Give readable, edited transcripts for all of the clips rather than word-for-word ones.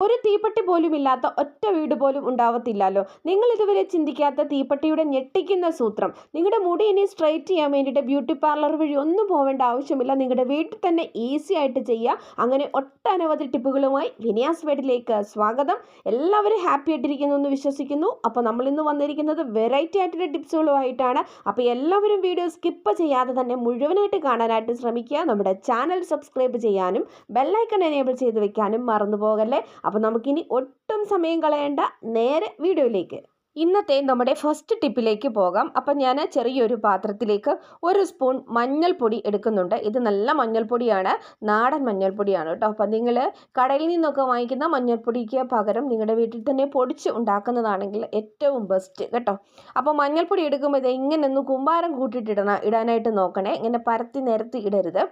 ഒരു തീപ്പെട്ടി പോലും ഇല്ലാത്ത ഒറ്റ വീട് പോലും ഉണ്ടാവത്തില്ലല്ലോ. നിങ്ങൾ ഇതുവരെ ചിന്തിക്കാത്ത തീപ്പെട്ടിയുടെ ഞെട്ടിക്കുന്ന സൂത്രം. നിങ്ങളുടെ മുടി ഇനി സ്ട്രെയിറ്റ് ചെയ്യാൻ വേണ്ടിയിട്ട് ബ്യൂട്ടി പാർലർ വഴി ഒന്നും പോവേണ്ട ആവശ്യമില്ല. നിങ്ങളുടെ വീട്ടിൽ തന്നെ ഈസി ആയിട്ട് ചെയ്യുക. അങ്ങനെ ഒട്ടനവധി ടിപ്പുകളുമായി വിനയാസ് വേഡിലേക്ക് സ്വാഗതം. എല്ലാവരും ഹാപ്പി ആയിട്ടിരിക്കുന്നു എന്ന് വിശ്വസിക്കുന്നു. അപ്പോൾ നമ്മൾ ഇന്ന് വന്നിരിക്കുന്നത് വെറൈറ്റി ആയിട്ടുള്ള ടിപ്സുകളുമായിട്ടാണ്. അപ്പോൾ എല്ലാവരും വീഡിയോ സ്കിപ്പ് ചെയ്യാതെ തന്നെ മുഴുവനായിട്ട് കാണാനായിട്ട് ശ്രമിക്കുക. നമ്മുടെ ചാനൽ സബ്സ്ക്രൈബ് ചെയ്യാനും ബെല്ലൈക്കൺ എനേബിൾ ചെയ്ത് വെക്കാനും മറന്നു പോകല്ലേ. അപ്പോൾ നമുക്കിനി ഒട്ടും സമയം കളയേണ്ട നേരെ വീഡിയോയിലേക്ക്. ഇന്നത്തെ നമ്മുടെ ഫസ്റ്റ് ടിപ്പിലേക്ക് പോകാം. അപ്പം ഞാൻ ചെറിയൊരു പാത്രത്തിലേക്ക് 1 സ്പൂൺ മഞ്ഞൾപ്പൊടി എടുക്കുന്നുണ്ട്. ഇത് നല്ല മഞ്ഞൾപ്പൊടിയാണ്, നാടൻ മഞ്ഞൾപ്പൊടിയാണ് കേട്ടോ. അപ്പം നിങ്ങൾ കടയിൽ നിന്നൊക്കെ വാങ്ങിക്കുന്ന മഞ്ഞൾപ്പൊടിക്ക് പകരം നിങ്ങളുടെ വീട്ടിൽ തന്നെ പൊടിച്ച് ഉണ്ടാക്കുന്നതാണെങ്കിൽ ഏറ്റവും ബെസ്റ്റ് കേട്ടോ. അപ്പോൾ മഞ്ഞൾപ്പൊടി എടുക്കുമ്പോൾ ഇത് ഇങ്ങനെ കുമ്പാരം കൂട്ടിയിട്ടിടണം, ഇടാനായിട്ട് നോക്കണേ. ഇങ്ങനെ പരത്തി നിരത്തി ഇടരുത്.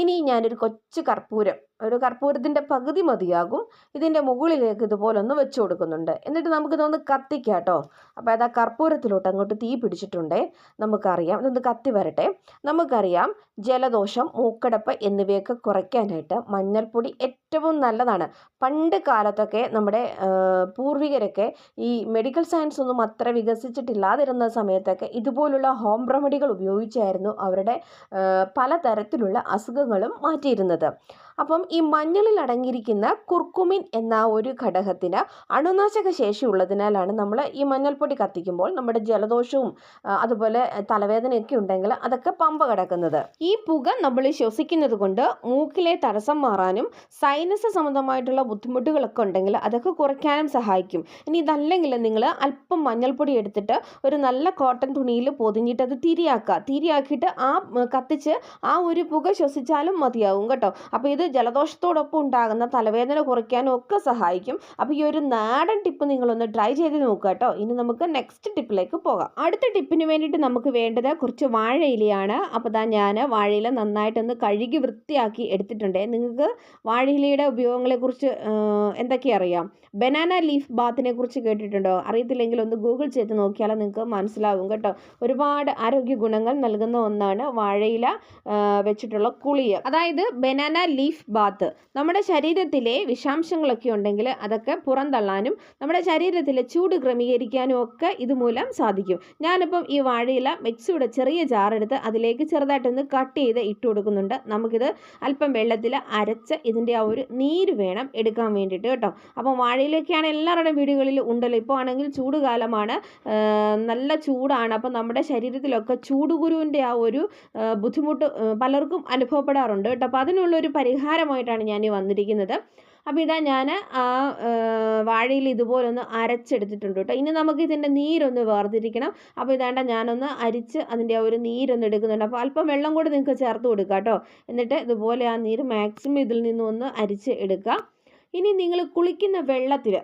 ഇനി ഞാനൊരു കൊച്ചു കർപ്പൂരം, ഒരു കർപ്പൂരത്തിൻ്റെ പകുതി മതിയാകും, ഇതിൻ്റെ മുകളിലേക്ക് ഇതുപോലൊന്ന് വെച്ച് കൊടുക്കുന്നുണ്ട്. എന്നിട്ട് നമുക്കിതൊന്ന് കത്തിക്കാം കേട്ടോ. അപ്പോൾ അത് ആ കർപ്പൂരത്തിലോട്ട് അങ്ങോട്ട് തീ പിടിച്ചിട്ടുണ്ടേ. നമുക്കറിയാം, ഇതൊന്ന് കത്തി വരട്ടെ. നമുക്കറിയാം ജലദോഷം, മൂക്കടപ്പ് എന്നിവയൊക്കെ കുറയ്ക്കാനായിട്ട് മഞ്ഞൾപ്പൊടി ഏറ്റവും നല്ലതാണ്. പണ്ട് കാലത്തൊക്കെ നമ്മുടെ പൂർവികരൊക്കെ ഈ മെഡിക്കൽ സയൻസ് ഒന്നും അത്ര വികസിച്ചിട്ടില്ലാതിരുന്ന സമയത്തൊക്കെ ഇതുപോലുള്ള ഹോം റെമഡികൾ ഉപയോഗിച്ചായിരുന്നു അവരുടെ പലതരത്തിലുള്ള അസുഖങ്ങളും മാറ്റിയിരുന്നത്. അപ്പം ഈ മഞ്ഞളിൽ അടങ്ങിയിരിക്കുന്ന കുർക്കുമിൻ എന്ന ഒരു ഘടകത്തിന് അണുനാശക ശേഷി ഉള്ളതിനാലാണ് നമ്മൾ ഈ മഞ്ഞൾപ്പൊടി കത്തിക്കുമ്പോൾ നമ്മുടെ ജലദോഷവും അതുപോലെ തലവേദനയൊക്കെ ഉണ്ടെങ്കിൽ അതൊക്കെ പമ്പ കിടക്കുന്നത്. ഈ പുക നമ്മൾ ശ്വസിക്കുന്നത് കൊണ്ട് മൂക്കിലെ തടസ്സം മാറാനും സൈനസ് സംബന്ധമായിട്ടുള്ള ബുദ്ധിമുട്ടുകളൊക്കെ ഉണ്ടെങ്കിൽ അതൊക്കെ കുറയ്ക്കാനും സഹായിക്കും. ഇനി ഇതല്ലെങ്കിൽ നിങ്ങൾ അല്പം മഞ്ഞൾപ്പൊടി എടുത്തിട്ട് ഒരു നല്ല കോട്ടൺ തുണിയിൽ പൊതിഞ്ഞിട്ട് അത് തിരിയാക്കിയിട്ട് കത്തിച്ച് ആ ഒരു പുക ശ്വസിച്ചാലും മതിയാവും കേട്ടോ. അപ്പോൾ ഇത് ജലദോഷത്തോടൊപ്പം ഉണ്ടാകുന്ന തലവേദന കുറയ്ക്കാനും ഒക്കെ സഹായിക്കും. അപ്പോൾ ഈ ഒരു നാടൻ ടിപ്പ് നിങ്ങളൊന്ന് ട്രൈ ചെയ്ത് നോക്കുക കേട്ടോ. ഇനി നമുക്ക് നെക്സ്റ്റ് ടിപ്പിലേക്ക് പോകാം. അടുത്ത ടിപ്പിന് വേണ്ടിയിട്ട് നമുക്ക് വേണ്ടത് കുറച്ച് വാഴയിലയാണ്. അപ്പോൾ ഞാൻ വാഴയില നന്നായിട്ടൊന്ന് കഴുകി വൃത്തിയാക്കി എടുത്തിട്ടുണ്ട്. നിങ്ങൾക്ക് വാഴയിലയുടെ ഉപയോഗങ്ങളെക്കുറിച്ച് എന്തൊക്കെ അറിയാം? ബനാന ലീഫ് ബാത്തിനെ കുറിച്ച് കേട്ടിട്ടുണ്ടോ? അറിയത്തില്ലെങ്കിൽ ഒന്ന് ഗൂഗിൾ ചെയ്ത് നോക്കിയാൽ നിങ്ങൾക്ക് മനസ്സിലാവും കേട്ടോ. ഒരുപാട് ആരോഗ്യ ഗുണങ്ങൾ നൽകുന്ന ഒന്നാണ് വാഴയില വെച്ചിട്ടുള്ള കുളിയ, അതായത് ബനാന ലീഫ് ബാത്ത്. നമ്മുടെ ശരീരത്തിലെ വിഷാംശങ്ങളൊക്കെ ഉണ്ടെങ്കിൽ അതൊക്കെ പുറന്തള്ളാനും നമ്മുടെ ശരീരത്തിലെ ചൂട് ക്രമീകരിക്കാനും ഒക്കെ ഇതുമൂലം സാധിക്കും. ഞാനിപ്പം ഈ വാഴയില മിക്സിയുടെ ചെറിയ ജാറെടുത്ത് അതിലേക്ക് ചെറുതായിട്ടൊന്ന് കട്ട് ചെയ്ത് ഇട്ട് കൊടുക്കുന്നുണ്ട്. നമുക്കിത് അല്പം വെള്ളത്തിൽ അരച്ച് ഇതിൻ്റെ ആ ഒരു നീര് വേണം എടുക്കാൻ വേണ്ടിയിട്ട് കേട്ടോ. അപ്പം വാഴയിലൊക്കെയാണ് എല്ലാവരുടെയും വീടുകളിൽ ഉണ്ടല്ലോ. ഇപ്പോൾ ആണെങ്കിൽ ചൂട് കാലമാണ്, നല്ല ചൂടാണ്. അപ്പം നമ്മുടെ ശരീരത്തിലൊക്കെ ചൂടുകുരുവിൻ്റെ ആ ഒരു ബുദ്ധിമുട്ട് പലർക്കും അനുഭവപ്പെടാറുണ്ട് കേട്ടോ. അപ്പോൾ അതിനുള്ളൊരു പരിഹാരമായിട്ടാണ് ഞാൻ വന്നിരിക്കുന്നത്. അപ്പോൾ ഇതാ ഞാൻ ആ വാഴയിൽ ഇതുപോലൊന്ന് അരച്ചെടുത്തിട്ടുണ്ട് കേട്ടോ. ഇനി നമുക്ക് ഇതിൻ്റെ നീരൊന്ന് വേർതിരിക്കണം. അപ്പോൾ ഇതാണ്ട ഞാനൊന്ന് അരിച്ച് അതിൻ്റെ ആ ഒരു നീരൊന്ന് എടുക്കുന്നുണ്ട്. അപ്പോൾ അല്പം വെള്ളം കൂടി നിങ്ങൾക്ക് ചേർത്ത് കൊടുക്കുക കേട്ടോ. എന്നിട്ട് ഇതുപോലെ ആ നീര് മാക്സിമം ഇതിൽ നിന്നൊന്ന് അരിച്ച് എടുക്കുക. ഇനി നിങ്ങൾ കുളിക്കുന്ന വെള്ളത്തിൽ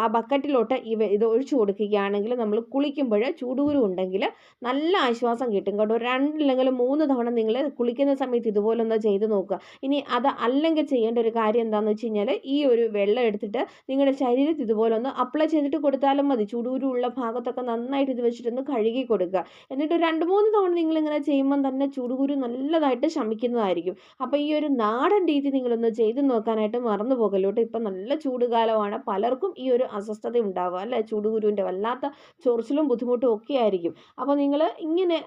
ആ ബക്കറ്റിലോട്ട് ഇത് ഒഴിച്ചു കൊടുക്കുകയാണെങ്കിൽ നമ്മൾ കുളിക്കുമ്പോൾ ചൂടുകുരു ഉണ്ടെങ്കിൽ നല്ല ആശ്വാസം കിട്ടും കേട്ടോ. 2 അല്ലെങ്കിൽ 3 തവണ നിങ്ങൾ കുളിക്കുന്ന സമയത്ത് ഇതുപോലൊന്ന് ചെയ്ത് നോക്കുക. ഇനി അത് അല്ലെങ്കിൽ ചെയ്യേണ്ട ഒരു കാര്യം എന്താണെന്ന് വെച്ച് കഴിഞ്ഞാൽ ഈ ഒരു വെള്ളം എടുത്തിട്ട് നിങ്ങളുടെ ശരീരത്തിൽ ഇതുപോലൊന്ന് അപ്ലൈ ചെയ്തിട്ട് കൊടുത്താലും മതി. ചൂടുകുരു ഉള്ള ഭാഗത്തൊക്കെ നന്നായിട്ട് ഇത് വെച്ചിട്ടൊന്ന് കഴുകി കൊടുക്കുക. എന്നിട്ട് 2-3 തവണ നിങ്ങളിങ്ങനെ ചെയ്യുമ്പം തന്നെ ചൂടുകുരു നല്ലതായിട്ട് ശമിക്കുന്നതായിരിക്കും. അപ്പോൾ ഈ ഒരു നാടൻ രീതി നിങ്ങളൊന്ന് ചെയ്ത് നോക്കാനായിട്ട് മറന്നു പോകല്ലോട്ട്. ഇപ്പം നല്ല ചൂടുകാലമാണ്, പലർക്കും ഈ ഒരു അസ്വസ്ഥത ഉണ്ടാവുക അല്ലേ, ചൂടുകുരുവിൻ്റെ വല്ലാത്ത ചൊറിച്ചിലും ബുദ്ധിമുട്ടും ഒക്കെ ആയിരിക്കും. അപ്പോൾ നിങ്ങൾ ഇങ്ങനെ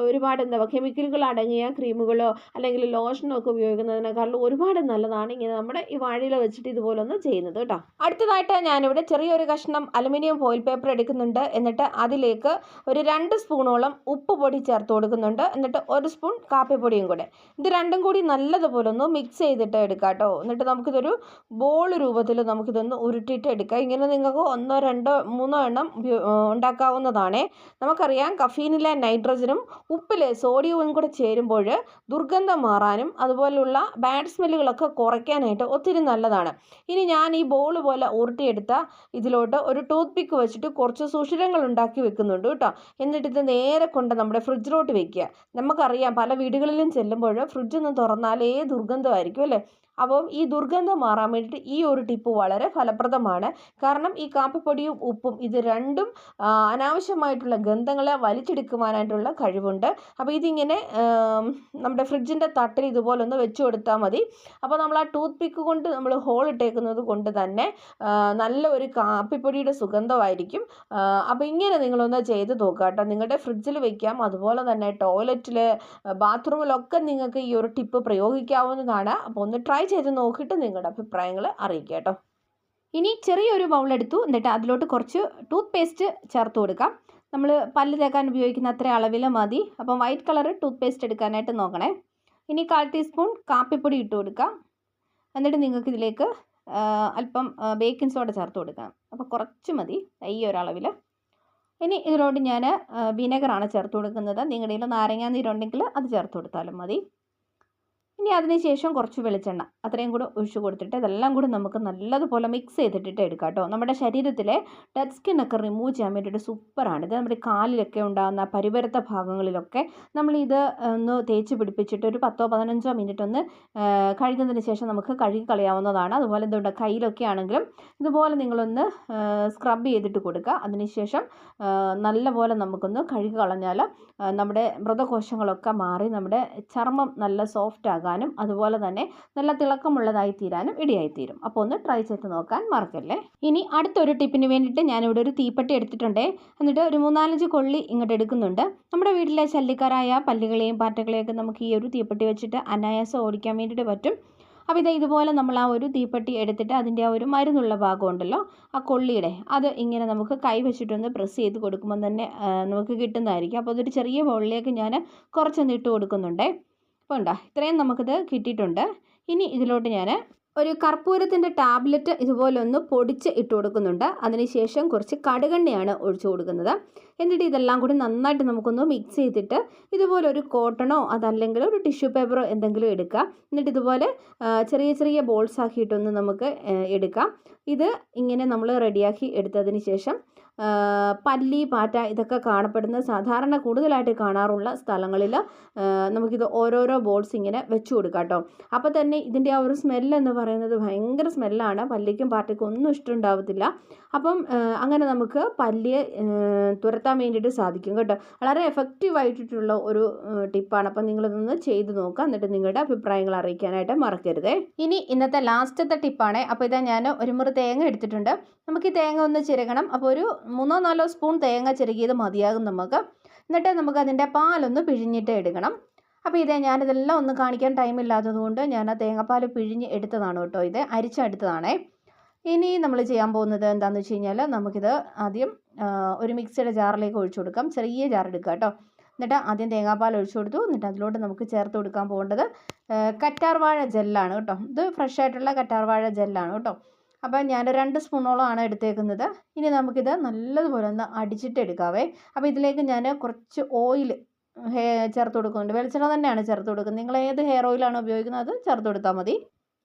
ഒരുപാട് കെമിക്കലുകൾ അടങ്ങിയ ക്രീമുകളോ അല്ലെങ്കിൽ ലോഷനോ ഒക്കെ ഉപയോഗിക്കുന്നതിനേക്കാളും ഒരുപാട് നല്ലതാണ് ഇങ്ങനെ നമ്മുടെ ഈ വാഴയില വെച്ചിട്ട് ഇതുപോലൊന്ന് ചെയ്യുന്നത് കേട്ടോ. അടുത്തതായിട്ട് ഞാനിവിടെ ചെറിയൊരു കഷ്ണം അലുമിനിയം ഫോയിൽ പേപ്പർ എടുക്കുന്നുണ്ട്. എന്നിട്ട് അതിലേക്ക് ഒരു 2 സ്പൂണോളം ഉപ്പ് പൊടി ചേർത്ത് കൊടുക്കുന്നുണ്ട്. എന്നിട്ട് 1 സ്പൂൺ കാപ്പിപ്പൊടിയും കൂടെ, ഇത് രണ്ടും കൂടി നല്ലതുപോലെ ഒന്ന് മിക്സ് ചെയ്തിട്ട് എടുക്കാം കേട്ടോ. എന്നിട്ട് നമുക്കിതൊരു ബോൾ രൂപത്തിൽ നമുക്കിതൊന്ന് ഉരുട്ടിയിട്ട് എടുക്കാം. ഇങ്ങനെ നിങ്ങൾക്ക് 1, 2, 3 എണ്ണം ഉണ്ടാക്കാവുന്നതാണ്. നമുക്കറിയാം കഫീനിലെ നൈട്രജനും ഉപ്പിലെ സോഡിയവും കൂടെ ചേരുമ്പോൾ ദുർഗന്ധം മാറാനും അതുപോലുള്ള ബാഡ് സ്മെല്ലുകളൊക്കെ കുറയ്ക്കാനായിട്ട് ഒത്തിരി നല്ലതാണ്. ഇനി ഞാൻ ഈ ബോൾ പോലെ ഉരുട്ടിയെടുത്ത ഇതിലോട്ട് ഒരു ടൂത്ത് പിക്ക് വെച്ചിട്ട് കുറച്ച് സുഷിരങ്ങൾ ഉണ്ടാക്കി വെക്കുന്നുണ്ട് കേട്ടോ. എന്നിട്ട് ഇത് നേരെ കൊണ്ട് നമ്മുടെ ഫ്രിഡ്ജിലോട്ട് വെക്കുക. നമുക്കറിയാം പല വീടുകളിലും ചെല്ലുമ്പോൾ ഫ്രിഡ്ജൊന്നും തുറന്നാലേ ദുർഗന്ധമായിരിക്കും അല്ലേ. അപ്പം ഈ ദുർഗന്ധം മാറാൻ വേണ്ടിയിട്ട് ഈ ഒരു ടിപ്പ് വളരെ ഫലപ്രദമാണ്. കാരണം ഈ കാപ്പിപ്പൊടിയും ഉപ്പും ഇത് രണ്ടും അനാവശ്യമായിട്ടുള്ള ഗന്ധങ്ങളെ വലിച്ചെടുക്കുവാനായിട്ടുള്ള കഴിവുണ്ട്. അപ്പോൾ ഇതിങ്ങനെ നമ്മുടെ ഫ്രിഡ്ജിൻ്റെ തട്ടിൽ ഇതുപോലൊന്ന് വെച്ച് കൊടുത്താൽ മതി. അപ്പോൾ നമ്മൾ ആ ടൂത്ത് പിക്ക് കൊണ്ട് നമ്മൾ ഹോൾ ഇട്ടേക്കുന്നത് കൊണ്ട് തന്നെ നല്ല ഒരു കാപ്പിപ്പൊടിയുടെ സുഗന്ധമായിരിക്കും. അപ്പോൾ ഇങ്ങനെ നിങ്ങളൊന്ന് ചെയ്ത് നോക്കുക കേട്ടോ. നിങ്ങളുടെ ഫ്രിഡ്ജിൽ വയ്ക്കാം, അതുപോലെ തന്നെ ടോയ്ലറ്റിൽ, ബാത്റൂമിലൊക്കെ നിങ്ങൾക്ക് ഈ ഒരു ടിപ്പ് പ്രയോഗിക്കാവുന്നതാണ്. അപ്പോൾ ഒന്ന് ട്രൈ ചെയ്ത് നോക്കിയിട്ട് നിങ്ങളുടെ അഭിപ്രായങ്ങൾ അറിയിക്കുക കേട്ടോ. ഇനി ചെറിയൊരു ബൗളെടുത്തു, എന്നിട്ട് അതിലോട്ട് കുറച്ച് ടൂത്ത് പേസ്റ്റ് ചേർത്ത് കൊടുക്കാം. നമ്മൾ പല്ല് തേക്കാൻ ഉപയോഗിക്കുന്ന അത്ര അളവിൽ മതി. അപ്പം വൈറ്റ് കളർ ടൂത്ത് പേസ്റ്റ് എടുക്കാനായിട്ട് നോക്കണേ. ഇനി 1/4 ടീസ്പൂൺ കാപ്പിപ്പൊടി ഇട്ട് കൊടുക്കാം. എന്നിട്ട് നിങ്ങൾക്ക് ഇതിലേക്ക് അല്പം ബേക്കിംഗ് സോഡ ചേർത്ത് കൊടുക്കാം. അപ്പോൾ കുറച്ച് മതി ഈ ഒരളവിൽ. ഇനി ഇതിലോട്ട് ഞാൻ വിനെഗറാണ് ചേർത്ത് കൊടുക്കുന്നത്. നിങ്ങളുടെ കയ്യിൽ നാരങ്ങാ നീരുണ്ടെങ്കിൽ അത് ചേർത്ത് കൊടുത്താലും മതി. ഇനി അതിനുശേഷം കുറച്ച് വെളിച്ചെണ്ണ അത്രയും കൂടെ ഒഴിച്ച് കൊടുത്തിട്ട് ഇതെല്ലാം കൂടി നമുക്ക് നല്ലതുപോലെ മിക്സ് ചെയ്തിട്ട് എടുക്കാം കേട്ടോ. നമ്മുടെ ശരീരത്തിലെ ഡെഡ് സ്കിന്നൊക്കെ റിമൂവ് ചെയ്യാൻ വേണ്ടിയിട്ട് സൂപ്പറാണ് ഇത്. നമ്മുടെ കാലിലൊക്കെ ഉണ്ടാകുന്ന പരിവരുത്ത ഭാഗങ്ങളിലൊക്കെ നമ്മളിത് ഒന്ന് തേച്ച് പിടിപ്പിച്ചിട്ട് ഒരു 10-15 മിനിറ്റ് ഒന്ന് കഴുകുന്നതിന് ശേഷം നമുക്ക് കഴുകി കളയാവുന്നതാണ്. അതുപോലെ എന്തുകൊണ്ട് കയ്യിലൊക്കെ ആണെങ്കിലും ഇതുപോലെ നിങ്ങളൊന്ന് സ്ക്രബ് ചെയ്തിട്ട് കൊടുക്കുക. അതിനുശേഷം നല്ലപോലെ നമുക്കൊന്ന് കഴുകി കളഞ്ഞാൽ നമ്മുടെ മൃതകോശങ്ങളൊക്കെ മാറി നമ്മുടെ ചർമ്മം നല്ല സോഫ്റ്റ് ആകാനും അതുപോലെ തന്നെ നല്ല തിളക്കമുള്ളതായി തീരാനും ഇടയായിത്തീരും. അപ്പോൾ ഒന്ന് ട്രൈ ചെയ്ത് നോക്കാൻ മറക്കല്ലേ. ഇനി അടുത്തൊരു ടിപ്പിന് വേണ്ടിയിട്ട് ഞാനിവിടെ ഒരു തീപ്പെട്ടി എടുത്തിട്ടുണ്ട്. എന്നിട്ട് ഒരു 3-4 കൊള്ളി ഇങ്ങോട്ട് എടുക്കുന്നുണ്ട്. നമ്മുടെ വീട്ടിലെ ശല്യക്കാരായ പല്ലികളെയും പാറ്റകളെയൊക്കെ നമുക്ക് ഈ ഒരു തീപ്പെട്ടി വെച്ചിട്ട് അനായാസം ഓടിക്കാൻ വേണ്ടിയിട്ട് പറ്റും. അപ്പോൾ ഇതുപോലെ നമ്മൾ ആ ഒരു തീപ്പെട്ടി എടുത്തിട്ട് അതിൻ്റെ ആ ഒരു മരുന്നുള്ള ഭാഗം ഉണ്ടല്ലോ, ആ കൊള്ളിയുടെ അത് ഇങ്ങനെ നമുക്ക് കൈ വെച്ചിട്ടൊന്ന് പ്രസ് ചെയ്ത് കൊടുക്കുമ്പോൾ തന്നെ നമുക്ക് കിട്ടുന്നതായിരിക്കും. അപ്പോൾ അതൊരു ചെറിയ ബൗളിലേക്ക് ഞാൻ കുറച്ചൊന്ന് ഇട്ട് കൊടുക്കുന്നുണ്ട്. അപ്പോൾ ഉണ്ടോ, ഇത്രയും നമുക്കിത് കിട്ടിയിട്ടുണ്ട്. ഇനി ഇതിലോട്ട് ഞാൻ ഒരു കർപ്പൂരത്തിൻ്റെ ടാബ്ലറ്റ് ഇതുപോലെ ഒന്ന് പൊടിച്ച് ഇട്ട് കൊടുക്കുന്നുണ്ട്. അതിനുശേഷം കുറച്ച് കടുകെണ്ണയാണ് ഒഴിച്ചു കൊടുക്കുന്നത്. എന്നിട്ട് ഇതെല്ലാം കൂടി നന്നായിട്ട് നമുക്കൊന്ന് മിക്സ് ചെയ്തിട്ട് ഇതുപോലെ ഒരു കോട്ടണോ അതല്ലെങ്കിൽ ഒരു ടിഷ്യൂ പേപ്പറോ എന്തെങ്കിലും എടുക്കുക. എന്നിട്ട് ഇതുപോലെ ചെറിയ ചെറിയ ബോൾസ് ആക്കിയിട്ടൊന്ന് നമുക്ക് എടുക്കാം. ഇത് ഇങ്ങനെ നമ്മൾ റെഡിയാക്കി എടുത്തതിന് ശേഷം പല്ലി, പാറ്റ ഇതൊക്കെ കാണപ്പെടുന്ന സാധാരണ കൂടുതലായിട്ട് കാണാറുള്ള സ്ഥലങ്ങളിൽ നമുക്കിത് ഓരോരോ ബോൾസ് ഇങ്ങനെ വെച്ച് കൊടുക്കാം കേട്ടോ. അപ്പോൾ തന്നെ ഇതിൻ്റെ ആ ഒരു സ്മെല്ലെന്ന് പറയുന്നത് ഭയങ്കര സ്മെല്ലാണ്. പല്ലിക്കും പാറ്റയ്ക്കും ഒന്നും ഇഷ്ടമുണ്ടാവത്തില്ല. അപ്പം അങ്ങനെ നമുക്ക് പല്ലിയെ തുരത്താൻ വേണ്ടിയിട്ട് സാധിക്കും കേട്ടോ. വളരെ എഫക്റ്റീവായിട്ടുള്ള ഒരു ടിപ്പാണ്. അപ്പം നിങ്ങളിതൊന്ന് ചെയ്ത് നോക്കുക. എന്നിട്ട് നിങ്ങളുടെ അഭിപ്രായങ്ങൾ അറിയിക്കാനായിട്ട് മറക്കരുതേ. ഇനി ഇന്നത്തെ ലാസ്റ്റത്തെ ടിപ്പാണ്. അപ്പോൾ ഇതാ ഞാൻ ഒരു മുറി തേങ്ങ എടുത്തിട്ടുണ്ട്. നമുക്ക് ഈ തേങ്ങ ഒന്ന് ചിരകണം. അപ്പോൾ ഒരു 3-4 സ്പൂൺ തേങ്ങ ചിരകിയത് മതിയാകും നമുക്ക്. എന്നിട്ട് നമുക്ക് അതിൻ്റെ പാലൊന്ന് പിഴിഞ്ഞിട്ട് എടുക്കണം. അപ്പോൾ ഇതേ ഞാനിതെല്ലാം ഒന്ന് കാണിക്കാൻ ടൈമില്ലാത്തത് കൊണ്ട് ഞാൻ ആ തേങ്ങാപ്പാൽ പിഴിഞ്ഞ് എടുത്തതാണ് കേട്ടോ. ഇത് അരിച്ചെടുത്തതാണേ. ഇനി നമ്മൾ ചെയ്യാൻ പോകുന്നത് എന്താണെന്ന് വെച്ച് കഴിഞ്ഞാൽ നമുക്കിത് ആദ്യം ഒരു മിക്സിയുടെ ജാറിലേക്ക് ഒഴിച്ചു കൊടുക്കാം. ചെറിയ ജാർ എടുക്കുക കേട്ടോ. എന്നിട്ട് ആദ്യം തേങ്ങാപ്പാൽ ഒഴിച്ചു കൊടുത്തു. എന്നിട്ട് അതിലോട്ട് നമുക്ക് ചേർത്ത് കൊടുക്കാൻ പോകേണ്ടത് കറ്റാർവാഴ ജെല്ലാണ് കേട്ടോ. ഇത് ഫ്രഷ് ആയിട്ടുള്ള കറ്റാർവാഴ ജെല്ലാണ് കേട്ടോ. അപ്പോൾ ഞാൻ 2 സ്പൂണോളമാണ് എടുത്തേക്കുന്നത്. ഇനി നമുക്കിത് നല്ലതുപോലെ ഒന്ന് അടിച്ചിട്ട് എടുക്കാവേ. അപ്പോൾ ഇതിലേക്ക് ഞാൻ കുറച്ച് ഓയിൽ ചേർത്ത് കൊടുക്കുന്നുണ്ട്. വെളിച്ചെണ്ണ തന്നെയാണ് ചേർത്ത് കൊടുക്കുന്നത്. നിങ്ങൾ ഏത് ഹെയർ ഓയിലാണോ ഉപയോഗിക്കുന്നത് അത് ചേർത്ത് കൊടുത്താൽ മതി.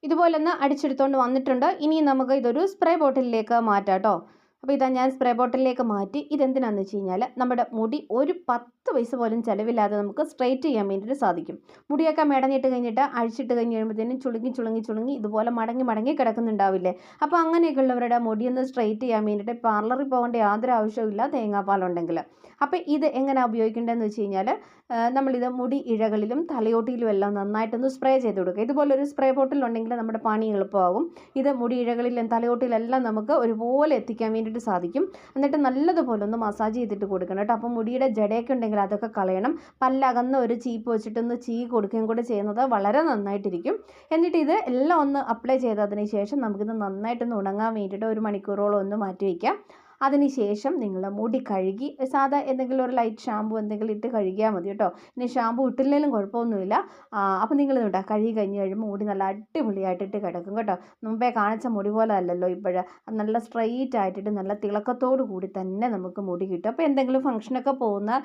ഇതുപോലെ ഒന്ന് അടിച്ചെടുത്തുകൊണ്ട് വന്നിട്ടുണ്ട്. ഇനി നമുക്ക് ഇതൊരു സ്പ്രേ ബോട്ടിലിലേക്ക് മാറ്റാം കേട്ടോ. അപ്പോൾ ഇതാ ഞാൻ സ്പ്രേ ബോട്ടിലേക്ക് മാറ്റി. ഇതെന്തിനാണെന്ന് വെച്ച് കഴിഞ്ഞാൽ നമ്മുടെ മുടി ഒരു 10 പൈസ പോലും ചിലവില്ലാതെ നമുക്ക് സ്ട്രെയിറ്റ് ചെയ്യാൻ വേണ്ടിയിട്ട് സാധിക്കും. മുടിയൊക്കെ മെടഞ്ഞിട്ട് കഴിഞ്ഞിട്ട് അഴിച്ചിട്ട് കഴിഞ്ഞ് കഴിയുമ്പോഴത്തേനും ചുളുങ്ങി ഇതുപോലെ മടങ്ങി കിടക്കുന്നുണ്ടാവില്ലേ. അപ്പോൾ അങ്ങനെയൊക്കെ ഉള്ളവരുടെ മുടിയൊന്ന് സ്ട്രെയിറ്റ് ചെയ്യാൻ വേണ്ടിയിട്ട് പാർലറിൽ പോകേണ്ട യാതൊരു ആവശ്യമില്ല തേങ്ങാപ്പാലുണ്ടെങ്കിൽ. അപ്പോൾ ഇത് എങ്ങനെ ഉപയോഗിക്കേണ്ടതെന്ന് വെച്ച് കഴിഞ്ഞാൽ നമ്മളിത് മുടി ഇഴകളിലും തലയോട്ടിയിലും എല്ലാം നന്നായിട്ടൊന്ന് സ്പ്രേ ചെയ്ത് കൊടുക്കുക. ഇതുപോലൊരു സ്പ്രേ ബോട്ടിലുണ്ടെങ്കിൽ നമ്മുടെ പണി എളുപ്പമാകും. ഇത് മുടി ഇഴകളിലും തലയോട്ടിയിലെല്ലാം നമുക്ക് ഒരുപോലെ എത്തിക്കാൻ വേണ്ടിയിട്ട് സാധിക്കും. എന്നിട്ട് നല്ലതുപോലെ ഒന്ന് മസാജ് ചെയ്തിട്ട് കൊടുക്കണം കേട്ടോ. അപ്പോൾ മുടിയുടെ ജടയൊക്കെ ഉണ്ടെങ്കിൽ അതൊക്കെ കളയണം. പല്ലകന്ന ഒരു ചീപ്പ് വെച്ചിട്ടൊന്ന് കൊടുക്കുകയും കൂടെ ചെയ്യുന്നത് വളരെ നന്നായിട്ടിരിക്കും. എന്നിട്ട് ഇത് എല്ലാം ഒന്ന് അപ്ലൈ ചെയ്തതിന് ശേഷം നമുക്കിത് നന്നായിട്ടൊന്ന് ഉണങ്ങാൻ വേണ്ടിയിട്ട് 1 മണിക്കൂറോളം ഒന്ന് മാറ്റി വയ്ക്കാം. അതിനുശേഷം നിങ്ങൾ മുടി കഴുകി സാധാ എന്തെങ്കിലും ഒരു ലൈറ്റ് ഷാമ്പു എന്തെങ്കിലും ഇട്ട് കഴുകിയാൽ മതി കേട്ടോ. ഇനി ഷാമ്പു ഇട്ടില്ലെങ്കിലും കുഴപ്പമൊന്നുമില്ല. അപ്പോൾ നിങ്ങൾ ഇതുണ്ടാ കഴുകി കഴിഞ്ഞ് കഴിയുമ്പോൾ മുടി നല്ല അടിപൊളിയായിട്ടിട്ട് കിടക്കും കേട്ടോ. മുമ്പേ കാണിച്ച മുടി പോലെ അല്ലല്ലോ ഇപ്പോഴ്. നല്ല സ്ട്രെയിറ്റ് ആയിട്ടിട്ട് നല്ല തിളക്കത്തോടു കൂടി തന്നെ നമുക്ക് മുടി കിട്ടും. അപ്പോൾ എന്തെങ്കിലും ഫംഗ്ഷനൊക്കെ പോകുന്ന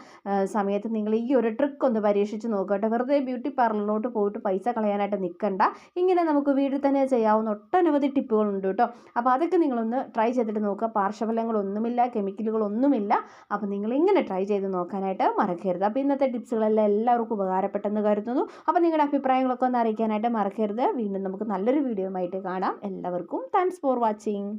സമയത്ത് നിങ്ങൾ ഈ ഒരു ട്രിക്ക് ഒന്ന് പരീക്ഷിച്ച് നോക്കുക കേട്ടോ. വെറുതെ ബ്യൂട്ടി പാർലറിലോട്ട് പോയിട്ട് പൈസ കളയാനായിട്ട് നിൽക്കണ്ട. ഇങ്ങനെ നമുക്ക് വീട്ടിൽ തന്നെ ചെയ്യാവുന്ന ഒട്ടനവധി ടിപ്പുകളുണ്ട് കേട്ടോ. അപ്പോൾ അതൊക്കെ നിങ്ങളൊന്ന് ട്രൈ ചെയ്തിട്ട് നോക്കുക. പാർശ്വഫലങ്ങൾ പൊടികളൊന്നുമില്ല, കെമിക്കലുകളൊന്നുമില്ല. അപ്പോൾ നിങ്ങളിങ്ങനെ ട്രൈ ചെയ്ത് നോക്കാനായിട്ട് മറക്കരുത്. അപ്പോൾ ഇന്നത്തെ ടിപ്സുകളെല്ലാം എല്ലാവർക്കും ഉപകാരപ്പെട്ടെന്ന് കരുതുന്നു. അപ്പോൾ നിങ്ങളുടെ അഭിപ്രായങ്ങളൊക്കെ ഒന്ന് അറിയിക്കാനായിട്ട് മറക്കരുത്. വീണ്ടും നമുക്ക് നല്ലൊരു വീഡിയോയുമായിട്ട് കാണാം. എല്ലാവർക്കും താങ്ക്സ് ഫോർ വാച്ചിങ്.